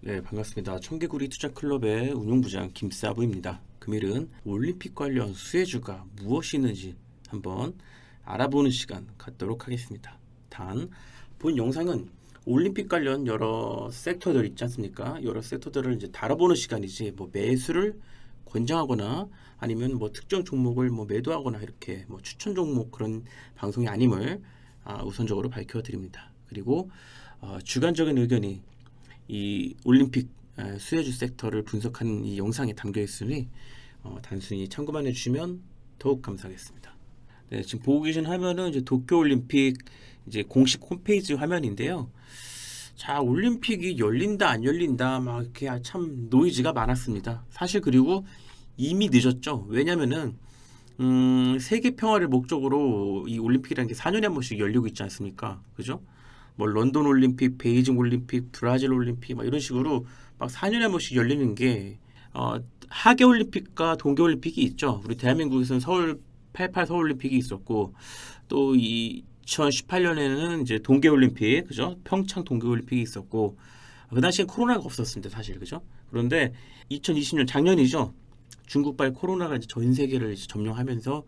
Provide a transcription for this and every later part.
네, 반갑습니다. 청개구리 투자클럽의 운용부장 김사부입니다. 금일은 올림픽 관련 수혜주가 무엇이 있는지 한번 알아보는 시간 갖도록 하겠습니다. 단, 본 영상은 올림픽 관련 여러 섹터들 있지 않습니까? 여러 섹터들을 이제 다뤄보는 시간이지, 매수를 권장하거나 아니면 특정 종목을 매도하거나 이렇게 추천 종목 그런 방송이 아님을 우선적으로 밝혀드립니다. 그리고 주관적인 의견이 이 올림픽 수혜주 섹터를 분석하는 이 영상에 담겨 있으니 단순히 참고만 해주시면 더욱 감사하겠습니다. 네, 지금 보고 계신 화면은 이제 도쿄올림픽 이제 공식 홈페이지 화면인데요. 자, 올림픽이 열린다 안 열린다 막 이렇게 참 노이즈가 많았습니다. 사실 그리고 이미 늦었죠. 왜냐면은 세계 평화를 목적으로 이 올림픽이라는 게 4년에 한 번씩 열리고 있지 않습니까? 그죠? 런던 올림픽, 베이징 올림픽, 브라질 올림픽 이런 식으로 4년에 한 번씩 열리는 게 하계 올림픽과 동계 올림픽이 있죠. 우리 대한민국에서는 서울 88 서울 올림픽이 있었고 또 2018년에는 이제 동계 올림픽, 그죠? 평창 동계 올림픽이 있었고 그 당시엔 코로나가 없었습니다, 사실. 그죠? 그런데 2020년 작년이죠. 중국발 코로나가 이제 전 세계를 이제 점령하면서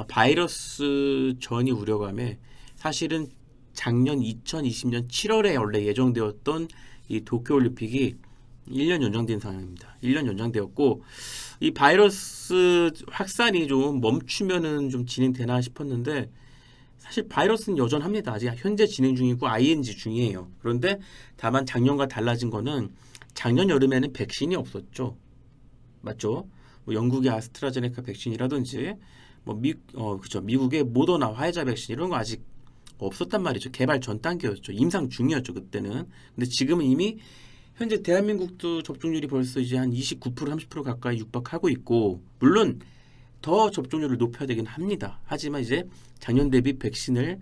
바이러스 전이 우려감에 사실은 작년 2020년 7월에 원래 예정되었던 이 도쿄올림픽이 1년 연장된 상황입니다. 1년 연장되었고 이 바이러스 확산이 좀 멈추면은 좀 진행되나 싶었는데 사실 바이러스는 여전합니다. 아직 현재 진행 중이고 ING 중이에요. 그런데 다만 작년과 달라진 거는 작년 여름에는 백신이 없었죠. 맞죠? 영국의 아스트라제네카 백신이라든지 그죠. 미국의 모더나 화이자 백신 이런 거 아직 없었단 말이죠. 개발 전 단계였죠. 임상 중이었죠, 그때는. 근데 지금은 이미 현재 대한민국도 접종률이 벌써 이제 한 29%, 30% 가까이 육박하고 있고, 물론 더 접종률을 높여야 되긴 합니다. 하지만 이제 작년 대비 백신이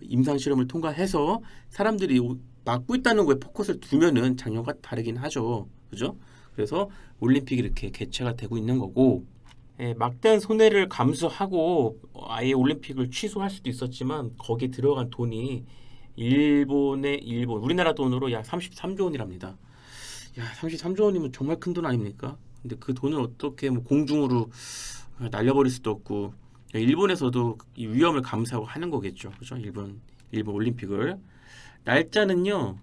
임상 실험을 통과해서 사람들이 맞고 있다는 거에 포커스를 두면은 작년과 다르긴 하죠. 그죠? 그래서 올림픽이 이렇게 개최가 되고 있는 거고, 막대한 손해를 감수하고 아예 올림픽을 취소할 수도 있었지만 거기에 들어간 돈이 일본 우리나라 돈으로 약 33조 원이랍니다. 야, 33조 원이면 정말 큰 돈 아닙니까? 근데 그 돈을 어떻게 공중으로 날려버릴 수도 없고 일본에서도 이 위험을 감수하고 하는 거겠죠. 그죠? 일본 올림픽을 날짜는요.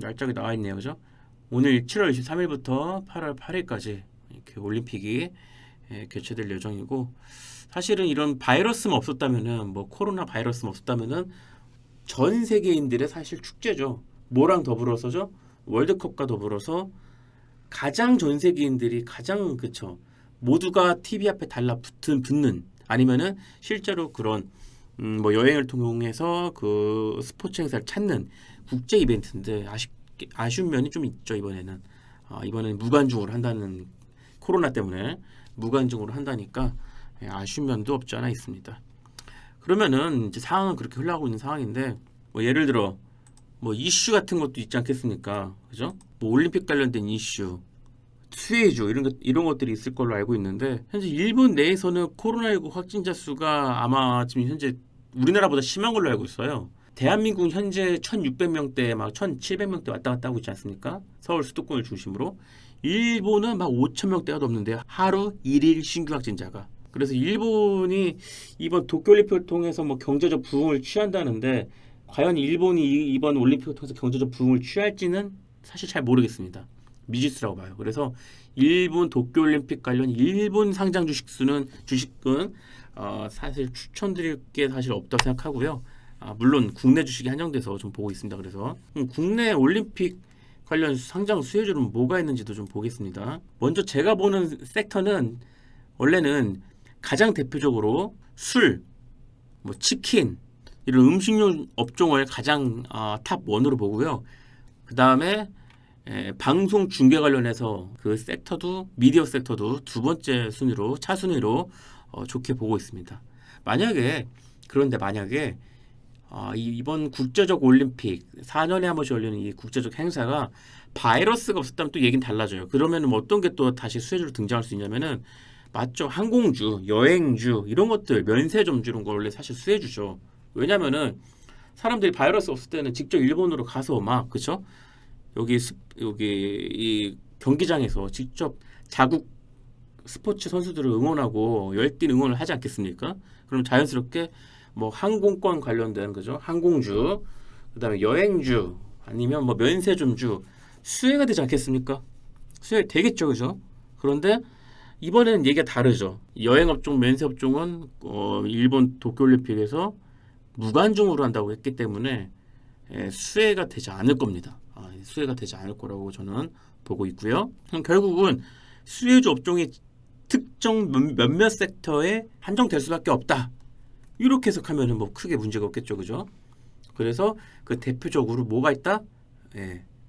날짜가 나와 있네요. 그죠? 오늘 7월 23일부터 8월 8일까지 이렇게 올림픽이 개최될 예정이고 사실은 이런 바이러스만 없었다면은 코로나 바이러스만 없었다면은 전 세계인들의 사실 축제죠. 뭐랑 더불어서죠? 월드컵과 더불어서 가장 전 세계인들이 가장 그쵸 모두가 TV 앞에 붙는 아니면은 실제로 그런 여행을 통해서 그 스포츠 행사를 찾는 국제 이벤트인데 아쉬운 면이 좀 있죠. 이번에는 무관중으로 한다는 코로나 때문에 무관중으로 한다니까 아쉬운 면도 없지 않아 있습니다. 그러면은 이제 상황은 그렇게 흘러가고 있는 상황인데 예를 들어 이슈 같은 것도 있지 않겠습니까? 그죠? 올림픽 관련된 이슈, 수혜주 이런 것들이 있을 걸로 알고 있는데 현재 일본 내에서는 코로나19 확진자 수가 아마 지금 현재 우리나라보다 심한 걸로 알고 있어요. 대한민국 현재 1,600명대 1,700명대 왔다 갔다 하고 있지 않습니까? 서울 수도권을 중심으로. 일본은 5,000명대가 넘는데요. 하루 1일 신규 확진자가. 그래서 일본이 이번 도쿄올림픽을 통해서 경제적 부흥을 취한다는데 과연 일본이 이번 올림픽을 통해서 경제적 부흥을 취할지는 사실 잘 모르겠습니다. 미지수라고 봐요. 그래서 일본 도쿄올림픽 관련 일본 상장 주식은 사실 추천드릴 게 사실 없다고 생각하고요. 물론 국내 주식이 한정돼서 좀 보고 있습니다. 그래서 국내 올림픽 관련 상장 수혜주는 뭐가 있는지도 좀 보겠습니다. 먼저 제가 보는 섹터는 원래는 가장 대표적으로 술, 치킨 이런 음식료 업종을 가장 탑 1으로 보고요. 그 다음에 방송 중계 관련해서 그 섹터도 미디어 섹터도 두 번째 순위로 차순위로 좋게 보고 있습니다. 그런데 만약에 이번 국제적 올림픽 4년에 한 번씩 열리는 이 국제적 행사가 바이러스가 없었다면 또 얘기는 달라져요. 그러면 어떤 게 또 다시 수혜주로 등장할 수 있냐면은 맞죠. 항공주, 여행주 이런 것들 면세점주 이런 거 원래 사실 수혜주죠. 왜냐면은 사람들이 바이러스 없을 때는 직접 일본으로 가서 막 그쵸? 여기 이 경기장에서 직접 자국 스포츠 선수들을 응원하고 열띤 응원을 하지 않겠습니까? 그럼 자연스럽게 뭐 항공권 관련된 그죠? 항공주, 그다음에 여행주 아니면 뭐 면세점주 수혜가 되지 않겠습니까? 수혜 되겠죠, 그죠? 그런데 이번에는 얘기가 다르죠. 여행업종, 면세업종은 일본 도쿄올림픽에서 무관중으로 한다고 했기 때문에 수혜가 되지 않을 겁니다. 수혜가 되지 않을 거라고 저는 보고 있고요. 그럼 결국은 수혜주 업종이 특정 몇몇 섹터에 한정될 수밖에 없다. 이렇게 해석하면은 뭐 크게 문제가 없겠죠, 그죠? 그래서 그 대표적으로 뭐가 있다?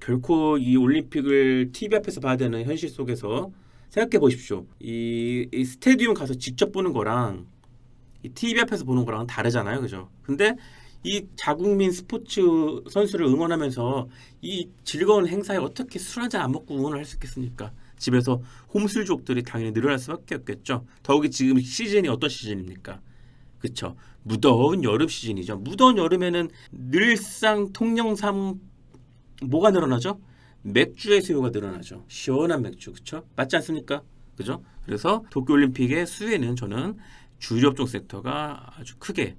결코 이 올림픽을 TV 앞에서 봐야 되는 현실 속에서 생각해 보십시오. 이 스테디움 가서 직접 보는 거랑 이 TV 앞에서 보는 거랑 다르잖아요, 그죠? 근데 이 자국민 스포츠 선수를 응원하면서 이 즐거운 행사에 어떻게 술 한잔 안 먹고 응원을 할 수 있겠습니까? 집에서 홈술족들이 당연히 늘어날 수밖에 없겠죠. 더욱이 지금 시즌이 어떤 시즌입니까? 그쵸? 무더운 여름 시즌이죠. 무더운 여름에는 늘상 통영삼 뭐가 늘어나죠? 맥주의 수요가 늘어나죠. 시원한 맥주, 그쵸? 맞지 않습니까? 그죠? 그래서 도쿄올림픽의 수혜는 저는 주류업종 섹터가 아주 크게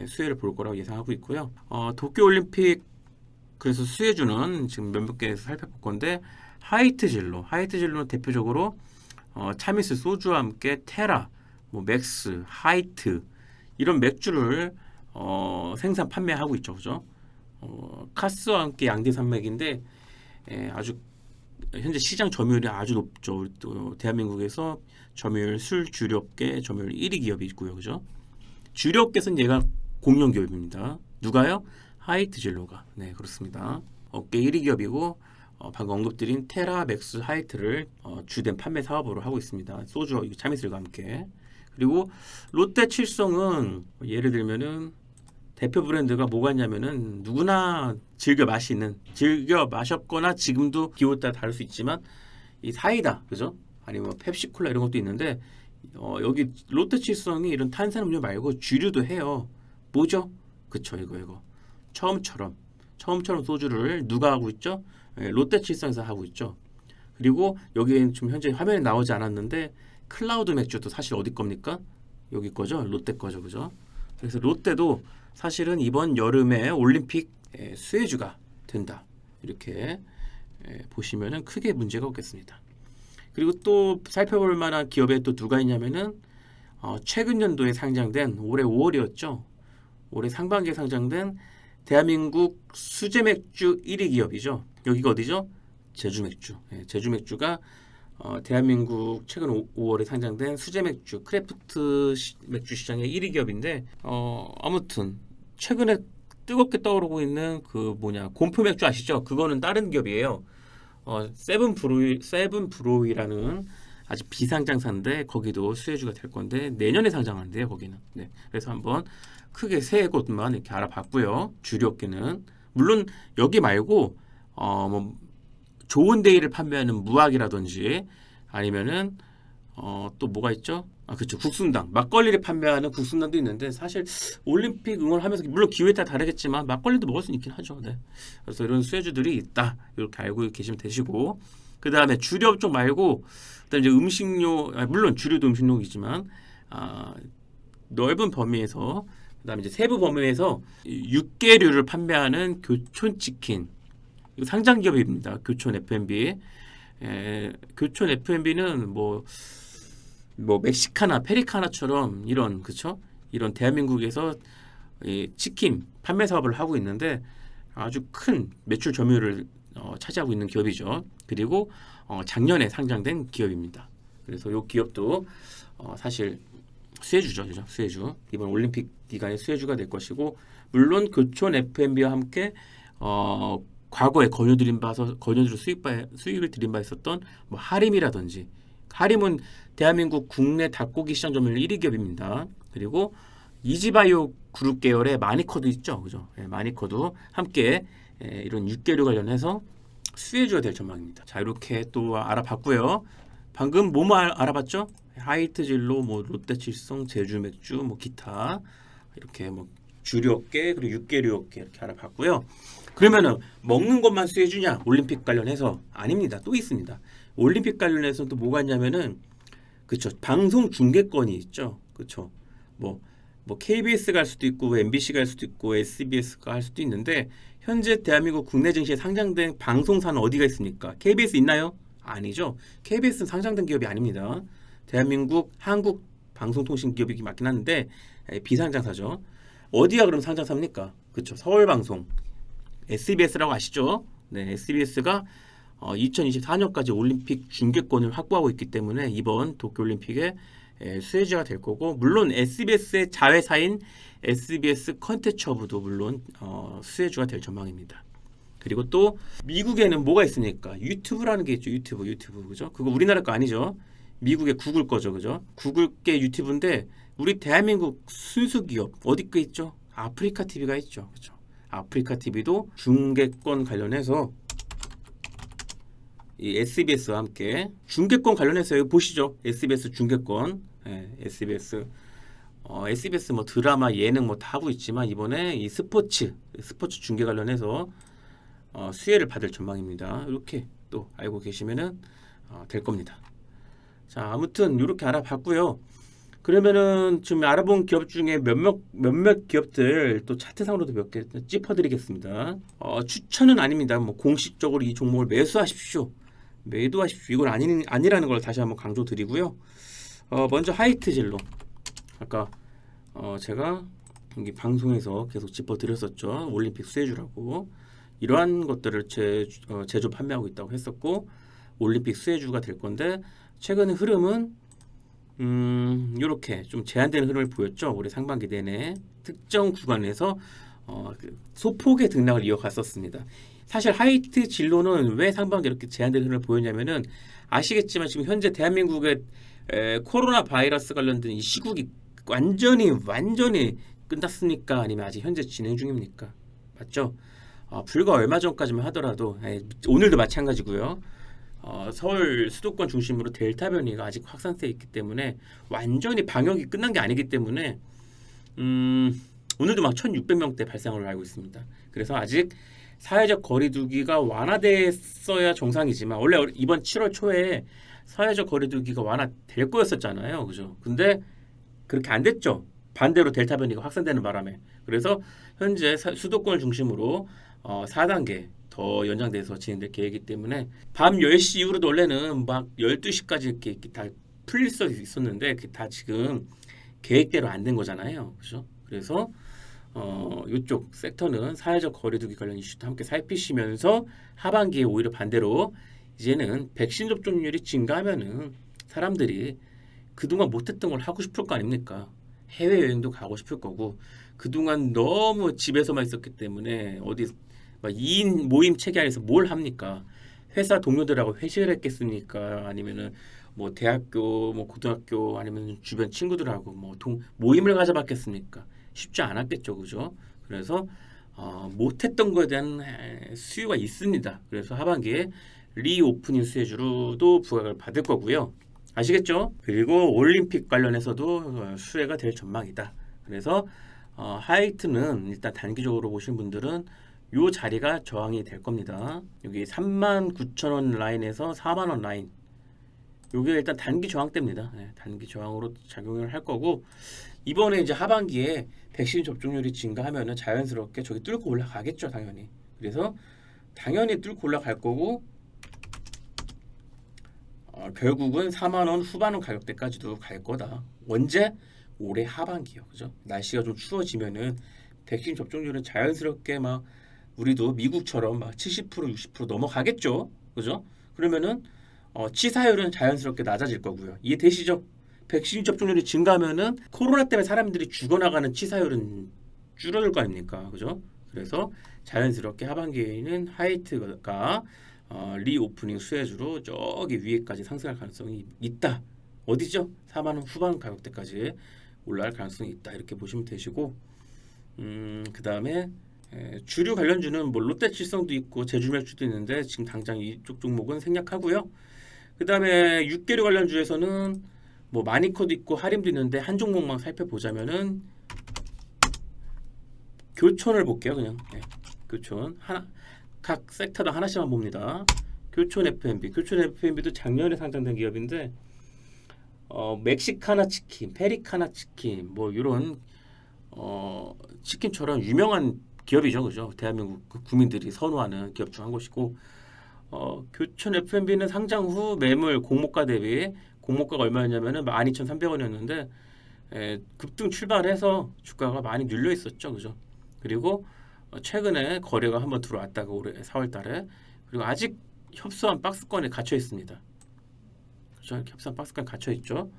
수혜를 볼 거라고 예상하고 있고요. 도쿄올림픽 그래서 수혜주는 지금 몇몇 개에서 살펴볼 건데 하이트진로는 대표적으로 차미스 소주와 함께 테라, 뭐 맥스, 하이트 이런 맥주를 생산 판매하고 있죠, 그죠? 카스와 함께 양대 산맥인데 아주 현재 시장 점유율이 아주 높죠. 또 대한민국에서 점유율 술 주류업계 점유율 1위 기업이 있고요, 그죠? 주류업계에서는 얘가 공룡 기업입니다. 누가요? 하이트진로가. 네, 그렇습니다. 업계 1위 기업이고 방금 언급드린 테라, 맥스, 하이트를 주된 판매 사업으로 하고 있습니다. 소주, 차미슬과 함께. 그리고 롯데 칠성은 예를 들면은 대표 브랜드가 뭐가 있냐면은 누구나 즐겨 마셨거나 지금도 기호에 따라 다를 수 있지만 이 사이다, 그죠? 아니면 펩시콜라 이런 것도 있는데 여기 롯데 칠성이 이런 탄산음료 말고 주류도 해요. 뭐죠? 그쵸, 이거 처음처럼 소주를 누가 하고 있죠? 롯데 칠성에서 하고 있죠. 그리고 여기엔 지금 현재 화면에 나오지 않았는데 클라우드 맥주도 사실 어디 겁니까? 여기 거죠, 롯데 거죠, 그죠? 그래서 롯데도 사실은 이번 여름에 올림픽 수혜주가 된다. 이렇게 보시면은 크게 문제가 없겠습니다. 그리고 또 살펴볼 만한 기업에 또 누가 있냐면은 최근 연도에 상장된 올해 5월이었죠. 올해 상반기에 상장된 대한민국 수제맥주 1위 기업이죠. 여기가 어디죠? 제주맥주. 제주맥주가 대한민국 최근 5월에 상장된 수제맥주 크래프트 맥주 시장의 1위 기업인데 아무튼 최근에 뜨겁게 떠오르고 있는 그 곰프 맥주 아시죠? 그거는 다른 기업이에요. 세븐브로이라는 아주 비상장사인데 거기도 수혜주가 될 건데 내년에 상장한대요, 거기는. 네, 그래서 한번 크게 세 곳만 이렇게 알아봤고요. 주류업계는 물론 여기 말고 뭐 좋은 데이를 판매하는 무학이라든지 아니면은 또 뭐가 있죠? 그렇죠. 국순당, 막걸리를 판매하는 국순당도 있는데 사실 올림픽 응원하면서 물론 기회에 따라 다르겠지만 막걸리도 먹을 수 있긴 하죠. 네. 그래서 이런 수혜주들이 있다. 이렇게 알고 계시면 되시고 그 다음에 주류업종 말고 그다음에 이제 음식료, 물론 주류도 음식료이지만 넓은 범위에서 그다음에 이제 세부 범위에서 육개류를 판매하는 교촌치킨 이거 상장 기업입니다. 교촌 F&B. 교촌 F&B는 뭐 멕시카나 페리카나처럼 이런 그쵸? 이런 대한민국에서 치킨 판매 사업을 하고 있는데 아주 큰 매출 점유율을 차지하고 있는 기업이죠. 그리고 작년에 상장된 기업입니다. 그래서 이 기업도 사실 수혜주죠, 그죠? 수혜주. 이번 올림픽 기간에 수혜주가 될 것이고 물론 교촌 F&B와 함께 과거에 권유드린 수익을 드린 바 있었던 뭐 하림이라든지 하림은 대한민국 국내 닭고기 시장 점유율 1위 기업입니다. 그리고 이지바이오 그룹 계열의 마니커도 있죠, 그죠? 마니커도 함께 이런 육개류 관련해서 수혜주가 될 전망입니다. 자, 이렇게 또 알아봤고요. 방금 뭐뭐 알아봤죠? 하이트진로, 뭐 롯데칠성, 제주맥주, 뭐 기타 이렇게 뭐 주류 업계 그리고 육계류 업계 이렇게 알아봤고요. 그러면은 먹는 것만 수혜주냐? 올림픽 관련해서 아닙니다. 또 있습니다. 올림픽 관련해서 또 뭐가 있냐면은 그쵸, 방송 중계권이 있죠. 그쵸. 뭐 KBS가 할 수도 있고 MBC가 할 수도 있고 SBS가 할 수도 있는데 현재 대한민국 국내 증시에 상장된 방송사는 어디가 있습니까? KBS 있나요? 아니죠. KBS는 상장된 기업이 아닙니다. 대한민국 한국 방송통신기업이 맞긴 한데 비상장사죠. 어디가 그럼 상장사입니까? 그쵸. 서울방송 SBS라고 아시죠? 네, SBS가 2024년까지 올림픽 중계권을 확보하고 있기 때문에 이번 도쿄올림픽에 수혜주가 될 거고, 물론 SBS의 자회사인 SBS 컨텐츠허브도 물론 수혜주가 될 전망입니다. 그리고 또 미국에는 뭐가 있습니까? 유튜브라는 게 있죠. 유튜브 그죠? 그거 우리나라 거 아니죠. 미국의 구글 거죠. 그죠? 구글계 유튜브인데 우리 대한민국 순수 기업 어디 거 있죠? 아프리카 TV가 있죠. 그죠? 아프리카 TV도 중계권 관련해서 이 SBS와 함께 중계권 관련해서 여기 보시죠. SBS 중계권, SBS 뭐 드라마, 예능 뭐 다 하고 있지만 이번에 이 스포츠 중계 관련해서 수혜를 받을 전망입니다. 이렇게 또 알고 계시면은 될 겁니다. 자, 아무튼 이렇게 알아봤고요. 그러면은 지금 알아본 기업 중에 몇몇 기업들 또 차트상으로도 몇 개 짚어드리겠습니다. 추천은 아닙니다. 뭐 공식적으로 이 종목을 매도하십시오. 이건 아니라는 걸 다시 한번 강조드리고요. 먼저 하이트진로. 아까 제가 여기 방송에서 계속 짚어드렸었죠. 올림픽 수혜주라고. 이러한 것들을 제조 판매하고 있다고 했었고, 올림픽 수혜주가 될 건데 최근의 흐름은 이렇게 좀 제한되는 흐름을 보였죠. 올해 상반기 내내 특정 구간에서 소폭의 등락을 이어갔었습니다. 사실 하이트 진로는 왜 상반기 이렇게 제한되는 흐름을 보였냐면은 아시겠지만 지금 현재 대한민국의 코로나 바이러스 관련된 이 시국이 완전히 끝났습니까? 아니면 아직 현재 진행 중입니까? 맞죠? 불과 얼마 전까지만 하더라도 오늘도 마찬가지고요. 서울 수도권 중심으로 델타 변이가 아직 확산세 있기 때문에 완전히 방역이 끝난 게 아니기 때문에 오늘도 막 1,600명대 발생을 알고 있습니다. 그래서 아직 사회적 거리두기가 완화됐어야 정상이지만 원래 이번 7월 초에 사회적 거리두기가 완화될 거였었잖아요. 그죠? 근데 그렇게 안 됐죠. 반대로 델타 변이가 확산되는 바람에. 그래서 현재 수도권을 중심으로 4단계 더 연장돼서 진행될 계획이기 때문에 밤 10시 이후로도 원래는 막 12시까지 이렇게 다 풀릴 수 있었는데 그게 다 지금 계획대로 안 된 거잖아요. 그죠? 그래서 이쪽 섹터는 사회적 거리두기 관련 이슈도 함께 살피시면서 하반기에 오히려 반대로 이제는 백신 접종률이 증가하면은 사람들이 그동안 못했던 걸 하고 싶을 거 아닙니까? 해외여행도 가고 싶을 거고, 그동안 너무 집에서만 있었기 때문에 어디 막 2인 모임 체계 안에서 뭘 합니까? 회사 동료들하고 회식을 했겠습니까? 아니면은 뭐 대학교, 뭐 고등학교 아니면 주변 친구들하고 뭐 모임을 가져봤겠습니까? 쉽지 않았겠죠, 그죠? 그래서 못했던 거에 대한 수요가 있습니다. 그래서 하반기에 리오프닝 수혜주로도 부각을 받을 거고요. 아시겠죠? 그리고 올림픽 관련해서도 수혜가 될 전망이다. 그래서 하이트는 일단 단기적으로 보신 분들은 요 자리가 저항이 될 겁니다. 여기 39,000원 라인에서 4만원 라인, 요게 일단 단기 저항대입니다. 단기 저항으로 작용을 할 거고, 이번에 이제 하반기에 백신 접종률이 증가하면은 자연스럽게 저기 뚫고 올라가겠죠, 당연히. 그래서 당연히 뚫고 올라갈 거고, 결국은 4만원 후반원 가격대까지도 갈 거다. 언제? 올해 하반기요. 그죠? 날씨가 좀 추워지면은 백신 접종률은 자연스럽게 막 우리도 미국처럼 막 70% 60% 넘어가겠죠. 그죠? 그러면은 치사율은 자연스럽게 낮아질 거고요. 이해되시죠? 백신 접종률이 증가하면은 코로나 때문에 사람들이 죽어나가는 치사율은 줄어들 거 아닙니까? 그죠? 그래서 자연스럽게 하반기에는 하이트가 리오프닝 수혜주로 저기 위에까지 상승할 가능성이 있다. 어디죠? 4만원 후반 가격대까지 올라갈 가능성이 있다. 이렇게 보시면 되시고, 그 다음에 주류 관련주는 뭐 롯데칠성도 있고 제주맥주도 있는데 지금 당장 이쪽 종목은 생략하고요. 그 다음에 육계류 관련주에서는 뭐 마니커도 있고 하림도 있는데 한 종목만 살펴보자면은 교촌을 볼게요. 그냥 교촌 하나 각 섹터당 하나씩만 봅니다. 교촌 F&B, 교촌 F&B도 작년에 상장된 기업인데 멕시카나 치킨, 페리카나 치킨 뭐 이런 치킨처럼 유명한 기업이죠, 그죠? 대한민국 국민들이 선호하는 기업 중 한 곳이고 교촌 F&B는 상장 후 매물 공모가 대비 공모가가 얼마였냐면은 12,300원이었는데 급등 출발해서 주가가 많이 눌려 있었죠, 그죠? 그리고 최근에 거래가 한번 들어왔다가 올해 4월달에 그리고 아직 협소한 박스권에 갇혀 있습니다. 그죠? 협소한 박스권에 갇혀 있죠.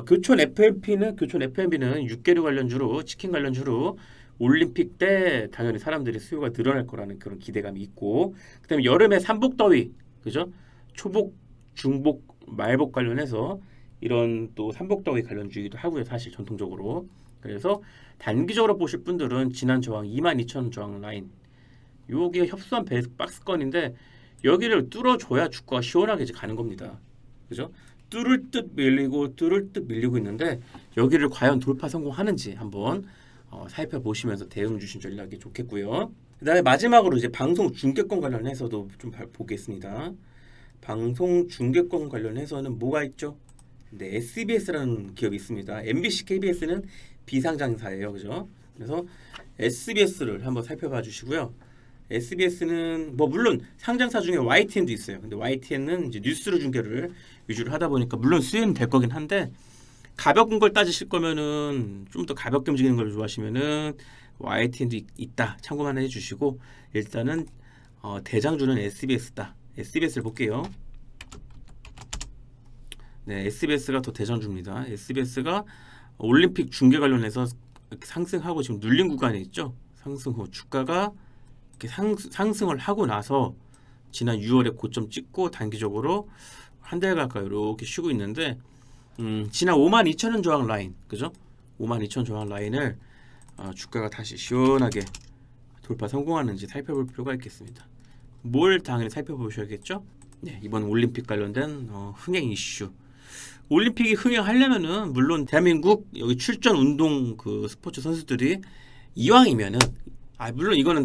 교촌 F&B는 6개류 관련주로 치킨 관련주로 올림픽 때 당연히 사람들이 수요가 늘어날 거라는 그런 기대감이 있고 그다음에 여름에 삼복더위 그죠? 초복, 중복, 말복 관련해서 이런 또 삼복더위 관련주이기도 하고요. 사실 전통적으로 그래서 단기적으로 보실 분들은 지난 저항 22,000 저항 라인 요게 협소한 박스권인데 여기를 뚫어줘야 주가가 시원하게 이제 가는 겁니다. 그죠? 뚫을 듯 밀리고 있는데 여기를 과연 돌파 성공하는지 한번 살펴보시면서 대응 주신 전략이 좋겠고요. 그다음에 마지막으로 이제 방송 중계권 관련해서도 좀 보겠습니다. 방송 중계권 관련해서는 뭐가 있죠? 네, SBS라는 기업이 있습니다. MBC, KBS는 비상장사예요, 그죠? 그래서 SBS를 한번 살펴봐 주시고요. SBS는 뭐 물론 상장사 중에 YTN도 있어요. 근데 YTN은 이제 뉴스로 중계를 위주로 하다 보니까 물론 수혜는 될 거긴 한데 가벼운 걸 따지실 거면은 좀 더 가볍게 움직이는 걸 좋아하시면은 YTN도 있다 참고만 해주시고 일단은 대장주는 SBS다. SBS를 볼게요. 네, SBS가 더 대장주입니다. SBS가 올림픽 중계 관련해서 상승하고 지금 눌린 구간에 있죠. 상승 후 주가가 이렇게 상승을 하고 나서 지난 6월에 고점 찍고 단기적으로 한 달 가까이 이렇게 쉬고 있는데 지난 52,000원 저항 라인 그죠? 52,000 저항 라인을 주가가 다시 시원하게 돌파 성공하는지 살펴볼 필요가 있겠습니다. 뭘 당연히 살펴보셔야겠죠? 네, 이번 올림픽 관련된 흥행 이슈. 올림픽이 흥행하려면은 물론 대한민국 여기 출전 운동 그 스포츠 선수들이 이왕이면은 물론 이거는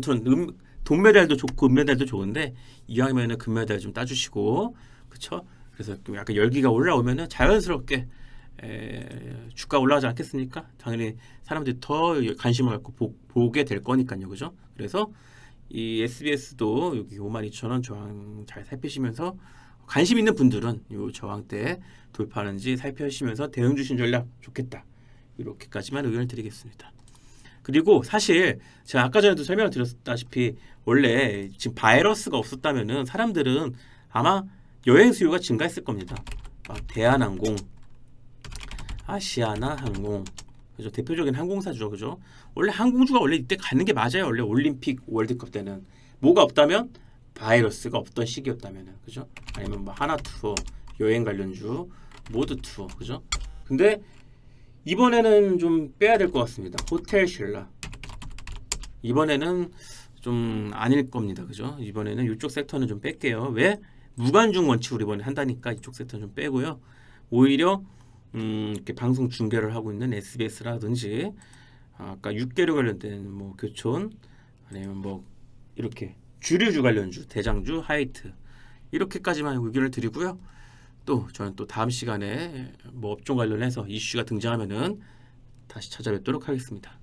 돈메달도 좋고 금메달도 좋은데 이왕이면은 금메달 좀 따주시고 그쵸? 그래서 좀 약간 열기가 올라오면은 자연스럽게 주가 올라가지 않겠습니까? 당연히 사람들이 더 관심을 갖고 보게 될 거니까요, 그죠? 그래서 이 SBS도 여기 52,000원 저항 잘 살피시면서 관심 있는 분들은 이 저항대 돌파하는지 살펴보시면서 대응 주신 전략 좋겠다. 이렇게까지만 의견을 드리겠습니다. 그리고 사실 제가 아까 전에도 설명을 드렸다시피 원래 지금 바이러스가 없었다면은 사람들은 아마 여행 수요가 증가했을 겁니다. 대한항공, 아시아나 항공, 그죠? 대표적인 항공사죠, 그죠? 원래 항공주가 원래 이때 가는 게 맞아요. 원래 올림픽, 월드컵 때는 뭐가 없다면 바이러스가 없던 시기였다면은, 그죠? 아니면 뭐 하나 투어, 여행 관련주, 모드 투어, 그죠? 근데 이번에는 좀 빼야 될 것 같습니다. 호텔 신라 이번에는 좀 아닐 겁니다, 그죠? 이번에는 이쪽 섹터는 좀 뺄게요. 왜? 무관중 원칙으로 이번에 한다니까 이쪽 섹터는 좀 빼고요. 오히려 이렇게 방송 중계를 하고 있는 SBS라든지 아까 6개류 관련된 뭐 교촌 아니면 뭐 이렇게 주류주 관련주, 대장주, 하이트 이렇게까지만 의견을 드리고요. 또 저는 또 다음 시간에 뭐 업종 관련해서 이슈가 등장하면은 다시 찾아뵙도록 하겠습니다.